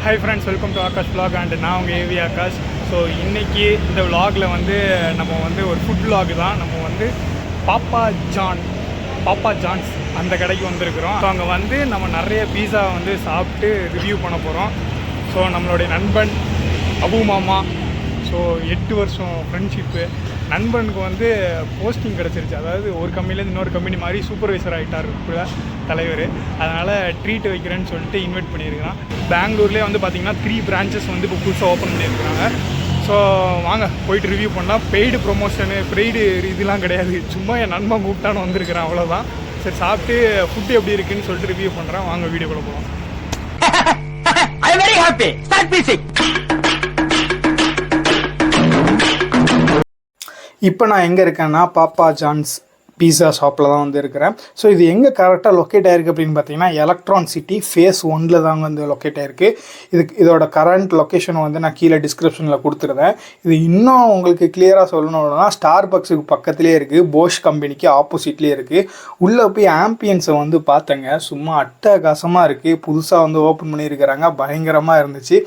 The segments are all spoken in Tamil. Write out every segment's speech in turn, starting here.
Hi friends, welcome to Akash vlog and நான் உங்கள் ஏவி ஆகாஷ். ஸோ இன்றைக்கி இந்த விலாகில் வந்து நம்ம வந்து ஒரு ஃபுட் vlog தான். நம்ம வந்து பாப்பா ஜான்ஸ் அந்த கடைக்கு வந்திருக்கிறோம். ஸோ அங்கே வந்து நம்ம நிறைய பீஸா வந்து சாப்பிட்டு ரிவ்யூ பண்ண போகிறோம். ஸோ நம்மளுடைய நண்பன் அபு மாமா, ஸோ 8 வருஷம் ஃப்ரெண்ட்ஷிப்பு. நண்பனுக்கு வந்து போஸ்டிங் கிடச்சிருச்சு. அதாவது ஒரு கம்பெனிலேருந்து இன்னொரு கம்பெனி மாதிரி சூப்பர்வைசர் ஆகிட்டார் தலைவர். அதனால் ட்ரீட் வைக்கிறேன்னு சொல்லிட்டு இன்வைட் பண்ணியிருக்கிறான். பெங்களூர்லேயே வந்து பார்த்திங்கன்னா 3 பிரான்ச்சஸ் வந்து இப்போ புதுசாக ஓப்பன் பண்ணியிருக்கிறாங்க. ஸோ வாங்க போயிட்டு ரிவ்யூ பண்ணலாம். பெய்டு ப்ரொமோஷனு இதெல்லாம் கிடையாது. சும்மா என் நண்பன் கூப்பிட்டான்னு வந்திருக்கிறேன், அவ்வளோதான். சரி, சாப்பிட்டு ஃபுட்டு எப்படி இருக்குன்னு சொல்லிட்டு ரிவ்யூ பண்ணுறேன். வாங்க வீடியோக்குள்ள போகலாம். இப்போ நான் எங்கே இருக்கேன்னா பாப்பா ஜான்ஸ் பீஸா ஷாப்பில் தான் வந்து இருக்கிறேன். ஸோ இது எங்கே கரெக்டாக லொக்கேட் ஆகிருக்கு அப்படின்னு பார்த்தீங்கன்னா எலக்ட்ரான் சிட்டி ஃபேஸ் 1 தாங்க வந்து லொக்கேட் ஆகிருக்கு. இதோட கரண்ட் லொக்கேஷன் வந்து நான் கீழே டிஸ்கிரிப்ஷனில் கொடுத்துருந்தேன். இது இன்னும் உங்களுக்கு கிளியராக சொல்லணும்னா ஸ்டார் பக்ஸுக்கு பக்கத்துலேயே இருக்குது, போஷ் கம்பெனிக்கு ஆப்போசிட்லேயே இருக்குது. உள்ளே போய் ஆம்பியன்ஸை வந்து பார்த்தேங்க, சும்மா அட்டகாசமாக இருக்குது. புதுசாக வந்து ஓப்பன் பண்ணியிருக்கிறாங்க, பயங்கரமாக இருந்துச்சு.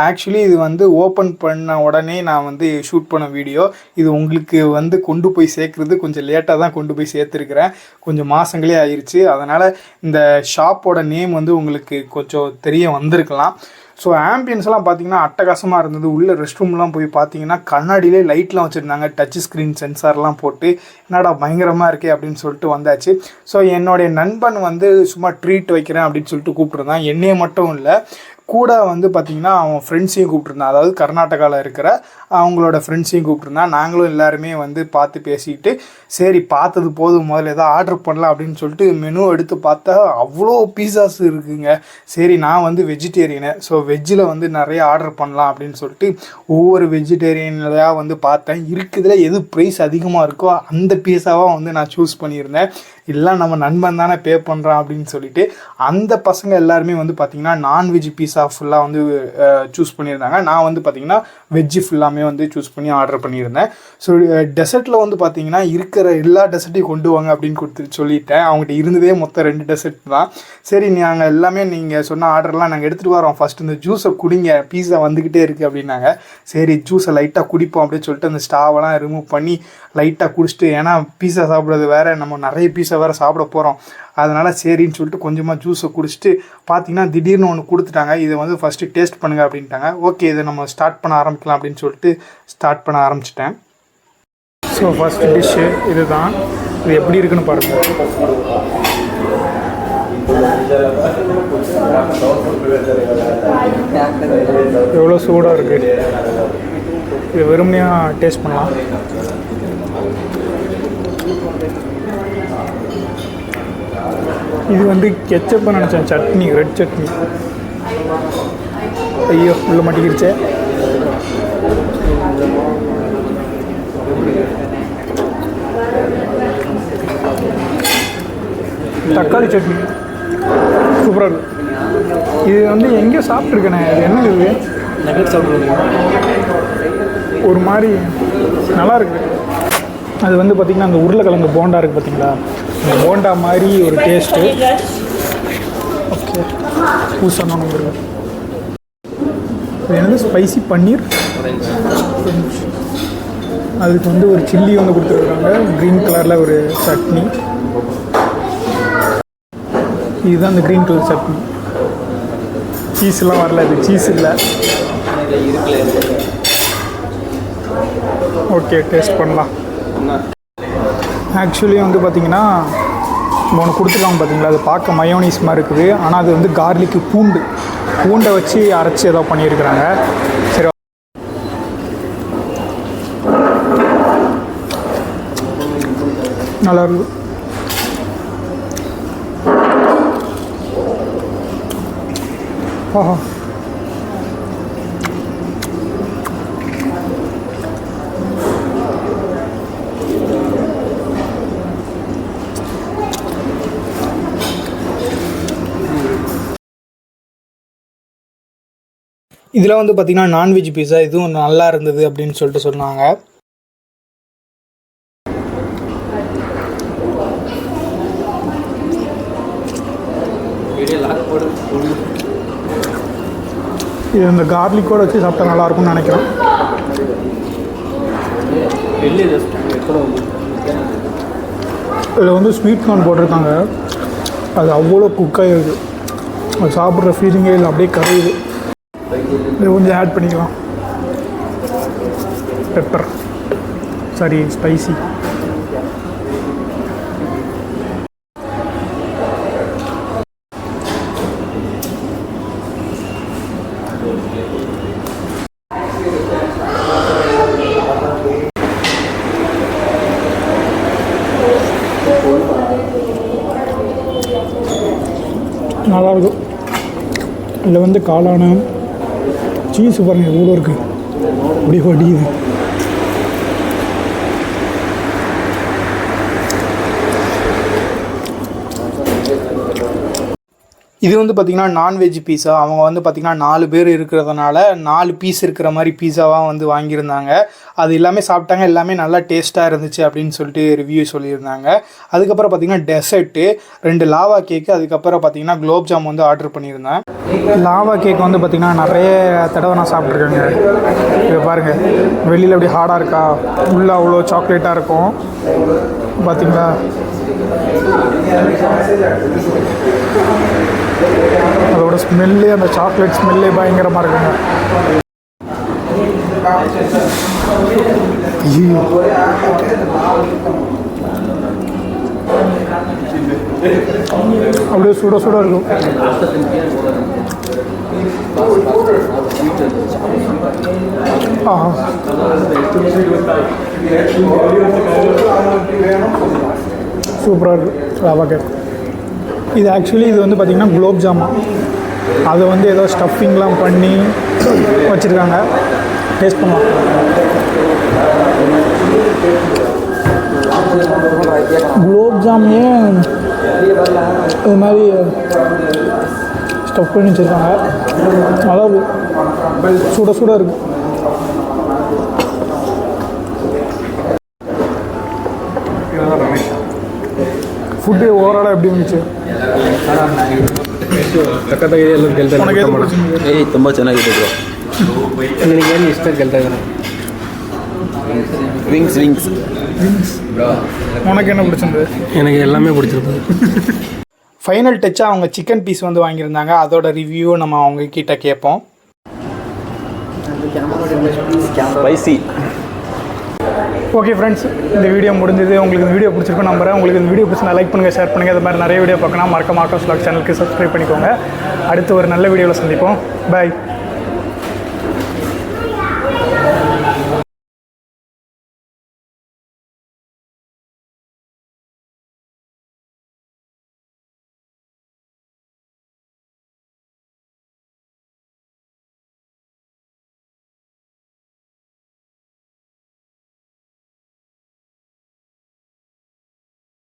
ஆக்சுவலி இது வந்து ஓப்பன் பண்ண உடனே நான் வந்து ஷூட் பண்ண வீடியோ. இது உங்களுக்கு வந்து கொண்டு போய் சேர்க்குறது கொஞ்சம் லேட்டாக தான் கொண்டு போய் சேர்த்துருக்கிறேன், கொஞ்சம் மாதங்களே ஆயிடுச்சு. அதனால் இந்த ஷாப்போட நேம் வந்து உங்களுக்கு கொஞ்சம் தெரிய வந்திருக்கலாம். ஸோ ஆம்பியன்ஸ்லாம் பார்த்தீங்கன்னா அட்டகாசமாக இருந்தது. உள்ள ரெஸ்ட் ரூம்லாம் போய் பார்த்தீங்கன்னா கண்ணாடியிலே லைட்லாம் வச்சுருந்தாங்க, டச் ஸ்க்ரீன் சென்சார்லாம் போட்டு. என்னடா பயங்கரமாக இருக்கே அப்படின்னு சொல்லிட்டு வந்தாச்சு. ஸோ என்னுடைய நண்பன் வந்து சும்மா ட்ரீட் வைக்கிறேன் அப்படின்னு சொல்லிட்டு கூப்பிட்ருந்தான். என்னையே மட்டும் இல்லை, கூட வந்து பார்த்திங்கன்னா அவன் ஃப்ரெண்ட்ஸையும் கூப்பிட்ருந்தான். அதாவது கர்நாடகாவில் இருக்கிற அவங்களோட ஃப்ரெண்ட்ஸையும் கூப்பிட்ருந்தான். நாங்களும் எல்லாருமே வந்து பார்த்து பேசிக்கிட்டு சரி பார்த்தது போதும், முதல்ல எதாவது ஆர்டர் பண்ணலாம் அப்படின்னு சொல்லிட்டு மெனு எடுத்து பார்த்தா அவ்வளோ பீஸாஸ் இருக்குங்க. சரி, நான் வந்து வெஜிடேரியனு, ஸோ வெஜ்ஜில் வந்து நிறைய ஆர்டர் பண்ணலாம் அப்படின்னு சொல்லிட்டு ஒவ்வொரு வெஜிடேரியன்லையாக வந்து பார்த்தேன். இருக்குதுல எது ப்ரைஸ் அதிகமாக இருக்கோ அந்த பீஸாவாக வந்து நான் சூஸ் பண்ணியிருந்தேன். இல்லை நம்ம நண்பன் தானே பே பண்ணுறான் அப்படின்னு சொல்லிட்டு அந்த பசங்க எல்லாருமே வந்து பார்த்திங்கன்னா நான்வெஜ் பீஸா ஃபுல்லாக வந்து சூஸ் பண்ணியிருந்தாங்க. நான் வந்து பார்த்திங்கன்னா வெஜ்ஜு ஃபுல்லாமே வந்து சூஸ் பண்ணி ஆர்டர் பண்ணியிருந்தேன். ஸோ டெசர்ட்டில் வந்து பார்த்திங்கன்னா இருக்கிற எல்லா டெசர்ட்டையும் கொண்டு வாங்க அப்படின்னு சொல்லிட்டேன். அவங்ககிட்ட இருந்ததே மொத்தம் 2 டெசர்ட் தான். சரி, நாங்கள் எல்லாமே நீங்கள் சொன்ன ஆர்டர்லாம் நாங்கள் எடுத்துகிட்டு வரோம், ஃபஸ்ட்டு இந்த ஜூஸை குடிங்க, பீஸா வந்துக்கிட்டே இருக்குது அப்படின்னாங்க. சரி, ஜூஸை லைட்டாக குடிப்போம் அப்படின்னு சொல்லிட்டு அந்த ஸ்டாவெல்லாம் ரிமூவ் பண்ணி லைட்டாக குடிச்சிட்டு, ஏன்னா பீஸா சாப்பிட்றது வேறு, நம்ம நிறைய பீஸா வேறு சாப்பிட போகிறோம், அதனால் சரின்னு சொல்லிட்டு கொஞ்சமாக ஜூஸை குடிச்சிட்டு பார்த்தீங்கன்னா திடீர்னு ஒன்று கொடுத்துட்டாங்க. இதை வந்து ஃபஸ்ட்டு டேஸ்ட் பண்ணுங்கள் அப்படின்ட்டாங்க. ஓகே, இதை நம்ம ஸ்டார்ட் பண்ண ஆரம்பிக்கலாம் அப்படின்னு சொல்லிட்டு ஸ்டார்ட் பண்ண ஆரம்பிச்சிட்டேன். ஸோ ஃபஸ்ட் டிஷ்ஷு இது தான். இது எப்படி இருக்குன்னு பாருங்கள். எவ்வளோ சூடாக இருக்குது. இது வெறுமையாக டேஸ்ட் பண்ணலாம். இது வந்து கெச்சப்னு நினச்சேன், சட்னி, ரெட் சட்னி. ஐயோ, உள்ள மாட்டிக்கிடுச்சே. தக்காளி சட்னி சூப்பராக இருக்குது. இது வந்து எங்கேயோ சாப்பிட்ருக்கேனே, இது என்ன இது? நெகட் சாப்பிட்றது ஒரு மாதிரி நல்லா இருக்குது. அது வந்து பார்த்திங்கன்னா அந்த உருளைக்கிழங்கு போண்டா இருக்குது பார்த்தீங்களா, அந்த போண்டா மாதிரி ஒரு டேஸ்ட்டு. ஓகே, பூசணும் இருக்குது. இது என்னது ஸ்பைசி பன்னீர். அதுக்கு வந்து ஒரு சில்லி வந்து கொடுத்துருக்குறாங்க, க்ரீன் கலரில் ஒரு சட்னி. இதுதான் அந்த க்ரீன் கலர் சட்னி. சீஸ்லாம் வரல, இது சீஸ் இல்லை. ஓகே, டேஸ்ட் பண்ணலாம். ஆக்சுவலி வந்து பார்த்திங்கன்னா ஒன்று கொடுத்துருக்காங்க பார்த்தீங்களா, அது பார்க்க மயோனீஸ் மாதிரி இருக்குது. ஆனால் அது வந்து கார்லிக்கு பூண்டை வச்சு அரைச்சி ஏதோ பண்ணியிருக்கிறாங்க. சரி, நல்லா இருக்குது. ஆஹா, இதில் வந்து பார்த்திங்கன்னா நான்வெஜ் பீஸா இதுவும் நல்லா இருந்தது அப்படின்னு சொல்லிட்டு சொன்னாங்க. இது இந்த கார்லிக்கோடு வச்சு சாப்பிட்டா நல்லாயிருக்கும்னு நினைக்கிறேன். இதில் வந்து ஸ்வீட் கார்ன் போட்டிருக்காங்க. அது அவ்வளோ குக்காக இருக்குது. அது சாப்பிட்ற ஃபீலிங்கே இல்லை, அப்படியே கரையுது. இது கொஞ்சம் ஆட் பண்ணிக்கலாம். Pepper, sorry spicy. நல்லாயிருக்கும். இதில் வந்து காளான சீஸ் பாருங்கள் எவ்வளோ இருக்குது, அப்படி வடியுது. இது வந்து பார்த்திங்கன்னா நான்வெஜ் பீஸா. அவங்க வந்து பார்த்திங்கன்னா 4 பேர் இருக்கிறதுனால 4 பீஸ் இருக்கிற மாதிரி பீஸாவாக வந்து வாங்கியிருந்தாங்க. அது எல்லாமே சாப்பிட்டாங்க, எல்லாமே நல்லா டேஸ்ட்டாக இருந்துச்சு அப்படின்னு சொல்லிட்டு ரிவ்யூ சொல்லியிருந்தாங்க. அதுக்கப்புறம் பார்த்திங்கன்னா டெசர்ட்டு 2 லாவா கேக்கு, அதுக்கப்புறம் பார்த்திங்கன்னா குலோப் ஜாம் வந்து ஆர்டர் பண்ணியிருந்தேன். லாவா கேக் வந்து பார்த்திங்கன்னா நிறைய தடவை நான் சாப்பிட்ருக்கேங்க. இதை பாருங்கள், வெளியில் அப்படி ஹார்டாக இருக்கா, உள்ளே அவ்வளோ சாக்லேட்டாக இருக்கும் பார்த்திங்களா. அதோட ஸ்மெல்லு, அந்த சாக்லேட் ஸ்மெல்லே பயங்கரமாக இருக்குங்க. ஐயோ, அப்படியே சுட சுட இருக்கும். சூப்பராக இருக்குது ரவா கேக். இது ஆக்சுவலி இது வந்து பார்த்திங்கன்னா குலோப் ஜாமா. அதை வந்து ஏதோ ஸ்டஃபிங்லாம் பண்ணி வச்சுருக்காங்க. டேஸ்ட் பண்ணலாம். குலோப் ஜாமே இது மாதிரி ஸ்டஃப் பண்ணி வச்சுருக்காங்க. அதாவது சுட சுட இருக்குது. ஃபுட்டு ஓவராலாக எப்படி இருந்துச்சு? ತುಂಬ ಚೆನ್ನಾಗಿದೆ ಬ್ರೋ. ನಿನಗೆ ಏನು ಇಷ್ಟ ಕೇಳ್ತಾ ಇದ್ದಾರೆ? Wings wings wings. உனக்கு என்ன பிடிச்சிருந்தது? எனக்கு எல்லாமே பிடிச்சிருந்தது. ஃபைனல் டச்சாக அவங்க சிக்கன் பீஸ் வந்து வாங்கியிருந்தாங்க. அதோட ரிவ்யூ நம்ம அவங்க கிட்ட கேட்போம். ஸ்பைசி. ஓகே ஃப்ரெண்ட்ஸ், இந்த வீடியோ முடிஞ்சது. உங்களுக்கு இந்த வீடியோ பிடிச்சிருக்கும் நம்புறேன். உங்களுக்கு இந்த வீடியோ பிடிச்சா லைக் பண்ணுங்கள், ஷேர் பண்ணுங்கள். அது மாதிரி நிறைய வீடியோ பார்க்கணும் மறக்காம ஆகாஷ் vlog சேனலுக்கு சப்ஸ்கிரைப் பண்ணிக்கோங்க. அடுத்து ஒரு நல்ல வீடியோவில் சந்திப்போம். பாய்.